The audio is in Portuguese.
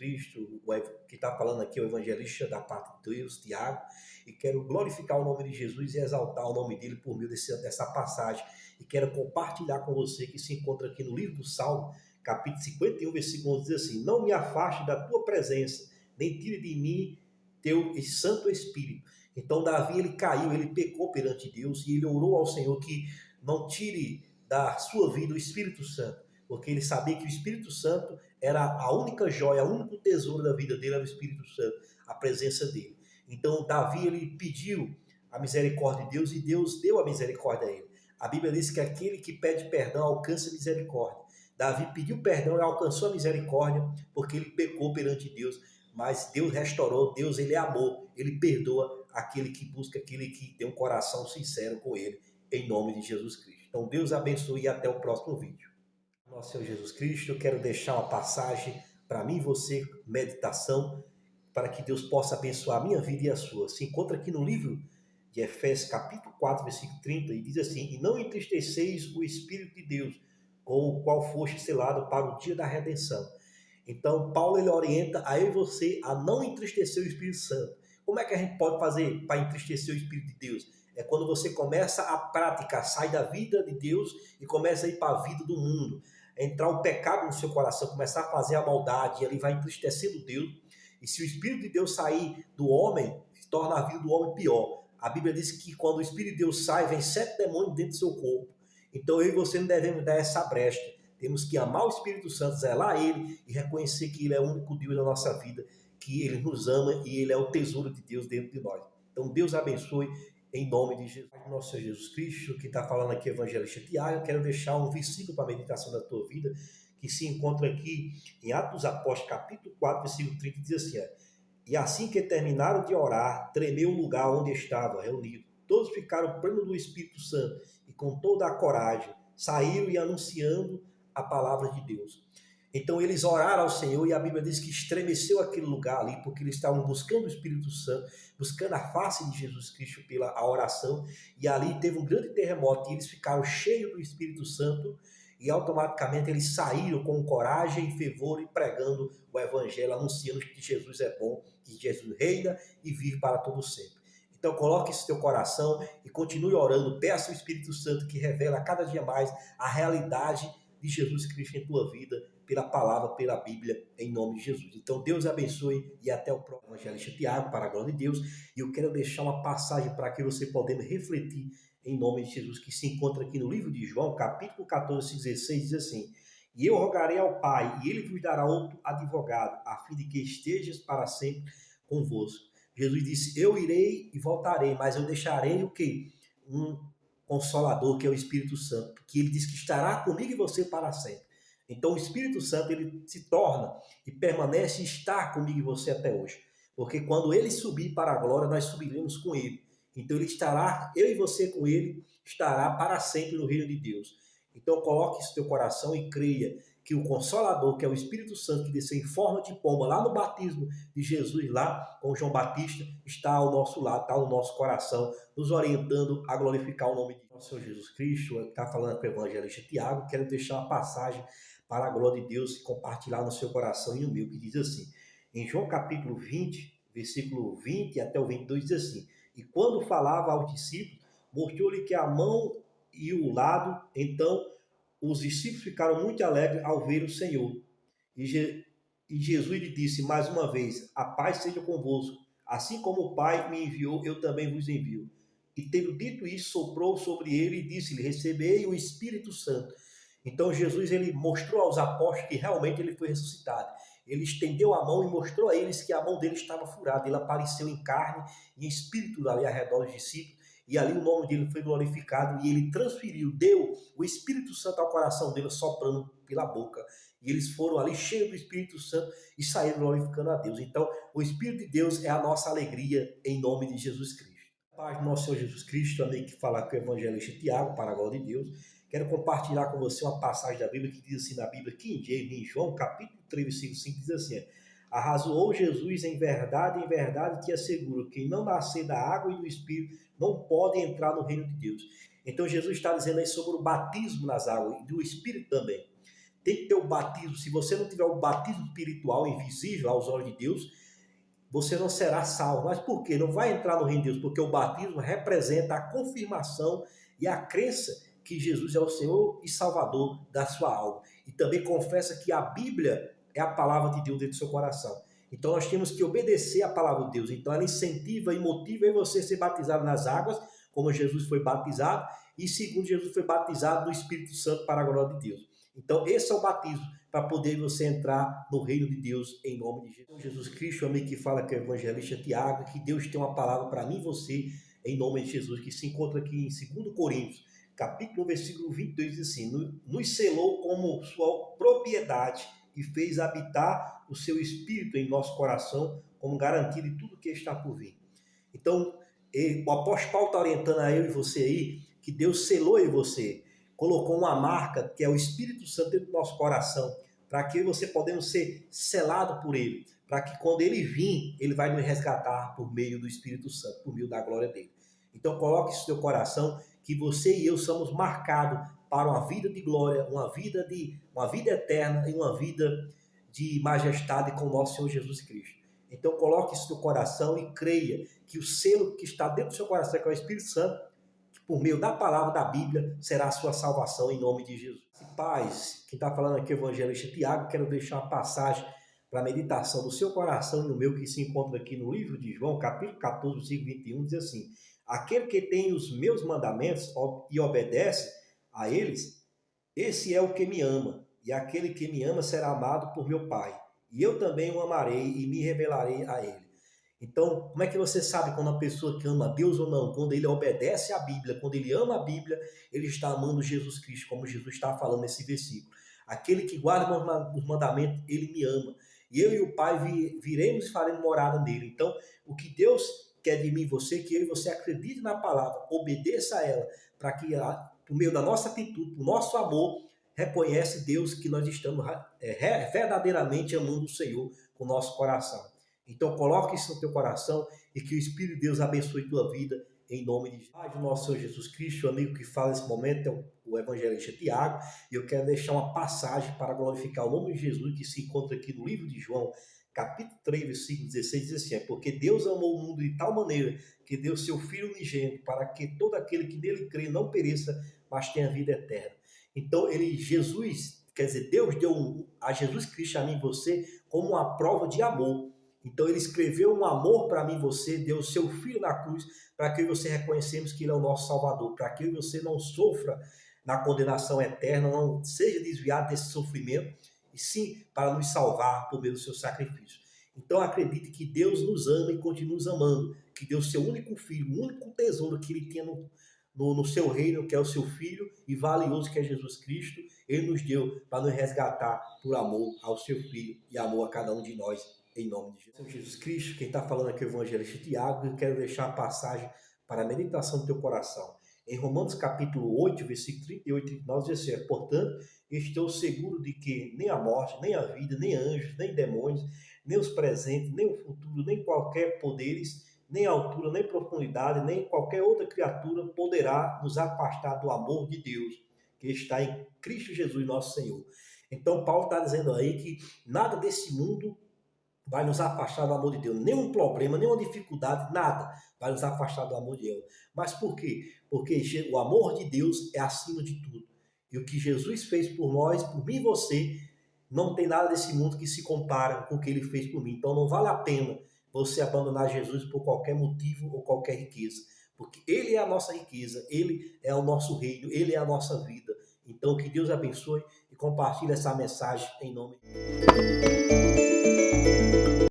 Cristo, que está falando aqui é o evangelista da parte de Deus, Tiago, e quero glorificar o nome de Jesus e exaltar o nome dele por meio dessa passagem, e quero compartilhar com você que se encontra aqui no livro do Salmo, capítulo 51, versículo 11, diz assim: não me afaste da tua presença, nem tire de mim teu Santo Espírito. Então Davi, ele caiu, ele pecou perante Deus, e ele orou ao Senhor que não tire da sua vida o Espírito Santo, porque ele sabia que o Espírito Santo era a única joia, o único tesouro da vida dele, era o Espírito Santo, a presença dele. Então Davi, ele pediu a misericórdia de Deus, e Deus deu a misericórdia a ele. A Bíblia diz que aquele que pede perdão alcança misericórdia. Davi pediu perdão e alcançou a misericórdia, porque ele pecou perante Deus, mas Deus restaurou. Deus, ele é amor, ele perdoa aquele que busca, aquele que tem um coração sincero com ele, em nome de Jesus Cristo. Então Deus abençoe e até o próximo vídeo. Nosso Senhor Jesus Cristo, eu quero deixar uma passagem para mim e você, meditação, para que Deus possa abençoar a minha vida e a sua. Se encontra aqui no livro de Efésios, capítulo 4, versículo 30, e diz assim: e não entristeceis o Espírito de Deus, com o qual foste selado para o dia da redenção. Então, Paulo, ele orienta a eu e você a não entristecer o Espírito Santo. Como é que a gente pode fazer para entristecer o Espírito de Deus? É quando você começa a prática, sai da vida de Deus e começa a ir para a vida do mundo. Entrar o pecado no seu coração, começar a fazer a maldade, e ele vai entristecendo Deus. E se o Espírito de Deus sair do homem, torna a vida do homem pior. A Bíblia diz que quando o Espírito de Deus sai, vem 7 demônios dentro do seu corpo. Então eu e você não devemos dar essa brecha. Temos que amar o Espírito Santo, zelar ele e reconhecer que ele é o único Deus da nossa vida, que ele nos ama e ele é o tesouro de Deus dentro de nós. Então Deus abençoe em nome de Jesus. Nosso Senhor Jesus Cristo, que está falando aqui, evangelista Tiago, eu quero deixar um versículo para a meditação da tua vida, que se encontra aqui em Atos dos Apóstolos, capítulo 4, versículo 30, diz assim: e assim que terminaram de orar, tremeu o lugar onde estava reunido. Todos ficaram plenos do Espírito Santo e com toda a coragem saíram e anunciando a palavra de Deus. Então eles oraram ao Senhor, e a Bíblia diz que estremeceu aquele lugar ali, porque eles estavam buscando o Espírito Santo, buscando a face de Jesus Cristo pela a oração, e ali teve um grande terremoto, e eles ficaram cheios do Espírito Santo, e automaticamente eles saíram com coragem e fervor e pregando o Evangelho, anunciando que Jesus é bom, que Jesus reina e vive para todo sempre. Então coloque isso no teu coração e continue orando, peça o Espírito Santo que revela a cada dia mais a realidade de Jesus Cristo em tua vida, pela palavra, pela Bíblia, em nome de Jesus. Então Deus abençoe e até o próximo. Evangelista Tiago, para a glória de Deus. E eu quero deixar uma passagem para que você possa refletir em nome de Jesus, que se encontra aqui no livro de João, capítulo 14, 16, diz assim: e eu rogarei ao Pai, e ele vos dará outro advogado, a fim de que estejas para sempre convosco. Jesus disse: eu irei e voltarei, mas eu deixarei o quê? Um Consolador, que é o Espírito Santo, que ele diz que estará comigo e você para sempre. Então o Espírito Santo, ele se torna e permanece e está comigo e você até hoje. Porque quando ele subir para a glória, nós subiremos com ele. Então ele estará, eu e você com ele, estará para sempre no reino de Deus. Então coloque isso no teu coração e creia que o Consolador, que é o Espírito Santo, que desceu em forma de pomba lá no batismo de Jesus, lá com João Batista, está ao nosso lado, está no nosso coração, nos orientando a glorificar o nome de nosso Senhor Jesus Cristo. Está falando com o evangelista Tiago. Quero deixar uma passagem para a glória de Deus e compartilhar no seu coração e no meu, que diz assim, em João capítulo 20, versículo 20 até o 22, diz assim: e quando falava aos discípulos, mostrou-lhe que a mão e o lado. Então os discípulos ficaram muito alegres ao ver o Senhor. E Jesus lhe disse mais uma vez: a paz seja convosco. Assim como o Pai me enviou, eu também vos envio. E tendo dito isso, soprou sobre ele e disse-lhe: recebei o Espírito Santo. Então Jesus, ele mostrou aos apóstolos que realmente ele foi ressuscitado. Ele estendeu a mão e mostrou a eles que a mão dele estava furada. Ele apareceu em carne e em espírito ali ao redor dos discípulos. E ali o nome dele foi glorificado, e ele transferiu, deu o Espírito Santo ao coração dele, soprando pela boca. E eles foram ali cheios do Espírito Santo e saíram glorificando a Deus. Então, o Espírito de Deus é a nossa alegria, em nome de Jesus Cristo. Paz do nosso Senhor Jesus Cristo, amém, que fala com o evangelista Tiago, para a glória de Deus. Quero compartilhar com você uma passagem da Bíblia que diz assim, na Bíblia King James, em João, capítulo 3, versículo 5, diz assim: arrazoou Jesus, em verdade te asseguro, quem não nascer da água e do Espírito não pode entrar no reino de Deus. Então Jesus está dizendo aí sobre o batismo nas águas e do Espírito também. tem que ter o batismo. Se você não tiver o batismo espiritual invisível aos olhos de Deus, você não será salvo. Mas por quê? Não vai entrar no reino de Deus, porque o batismo representa a confirmação e a crença que Jesus é o Senhor e Salvador da sua alma. E também confessa que a Bíblia é a palavra de Deus dentro do seu coração. Então nós temos que obedecer a palavra de Deus. Então ela incentiva e motiva você a ser batizado nas águas, como Jesus foi batizado, e segundo Jesus foi batizado no Espírito Santo para a glória de Deus. Então esse é o batismo para poder você entrar no reino de Deus em nome de Jesus. Jesus Cristo, amigo que fala que é o evangelista Tiago, que Deus tem uma palavra para mim e você em nome de Jesus, que se encontra aqui em 2 Coríntios, capítulo 1, versículo 22, diz assim: nos selou como sua propriedade e fez habitar o seu Espírito em nosso coração como garantia de tudo que está por vir. Então, o apóstolo Paulo está orientando a eu e você aí, que Deus selou em você, colocou uma marca, que é o Espírito Santo dentro do nosso coração, para que você podemos ser selado por ele, para que quando ele vir, ele vai nos resgatar por meio do Espírito Santo, por meio da glória dele. Então coloque isso no seu coração, que você e eu somos marcados para uma vida de glória, uma vida eterna e uma vida de majestade com o nosso Senhor Jesus Cristo. Então coloque isso no coração e creia que o selo que está dentro do seu coração, que é o Espírito Santo, que por meio da palavra da Bíblia, será a sua salvação em nome de Jesus. Paz, quem está falando aqui é o evangelista Tiago. Quero deixar uma passagem para a meditação do seu coração e no meu, que se encontra aqui no livro de João, capítulo 14, versículo 21, diz assim: aquele que tem os meus mandamentos e obedece a eles, esse é o que me ama, e aquele que me ama será amado por meu Pai, e eu também o amarei e me revelarei a ele. Então, como é que você sabe quando a pessoa que ama Deus ou não? Quando ele obedece à Bíblia, quando ele ama a Bíblia, ele está amando Jesus Cristo, como Jesus está falando nesse versículo. Aquele que guarda os mandamentos, ele me ama. E eu e o Pai viremos e faremos morada nele. Então, o que Deus quer de mim e você, que eu e você acredite na palavra, obedeça a ela, para que, por meio da nossa atitude, por nosso amor, reconhece Deus que nós estamos verdadeiramente amando o Senhor com o nosso coração. Então coloque isso no teu coração e que o Espírito de Deus abençoe tua vida em nome de Jesus. Pai do nosso Senhor Jesus Cristo, o amigo que fala nesse momento é o evangelista Tiago, e eu quero deixar uma passagem para glorificar o nome de Jesus que se encontra aqui no livro de João, capítulo 3, versículo 16, diz assim: porque Deus amou o mundo de tal maneira que deu seu Filho unigênito para que todo aquele que nele crê não pereça, mas tenha vida eterna. Então Jesus, quer dizer, Deus deu a Jesus Cristo, a mim e você, como uma prova de amor. Então ele escreveu um amor para mim e você, deu o seu Filho na cruz, para que você reconhecemos que ele é o nosso Salvador, para que você não sofra na condenação eterna, não seja desviado desse sofrimento, e sim para nos salvar por meio do seu sacrifício. Então acredite que Deus nos ama e continua nos amando, que deu o seu único Filho, o único tesouro que ele tinha no seu reino, que é o seu Filho, e valioso que é Jesus Cristo, ele nos deu para nos resgatar por amor ao seu Filho e amor a cada um de nós. Em nome de Jesus Cristo, quem está falando aqui é o evangelista Tiago, e eu quero deixar a passagem para a meditação do teu coração. Em Romanos capítulo 8, versículo 38 e 39, diz assim: portanto, estou seguro de que nem a morte, nem a vida, nem anjos, nem demônios, nem os presentes, nem o futuro, nem qualquer poderes, nem altura, nem profundidade, nem qualquer outra criatura poderá nos afastar do amor de Deus, que está em Cristo Jesus, nosso Senhor. Então, Paulo está dizendo aí que nada desse mundo vai nos afastar do amor de Deus. Nenhum problema, nenhuma dificuldade, nada vai nos afastar do amor de Deus. Mas por quê? Porque o amor de Deus é acima de tudo. E o que Jesus fez por nós, por mim e você, não tem nada desse mundo que se compara com o que ele fez por mim. Então não vale a pena você abandonar Jesus por qualquer motivo ou qualquer riqueza. Porque ele é a nossa riqueza, ele é o nosso reino, ele é a nossa vida. Então que Deus abençoe e compartilhe essa mensagem em nome de Deus.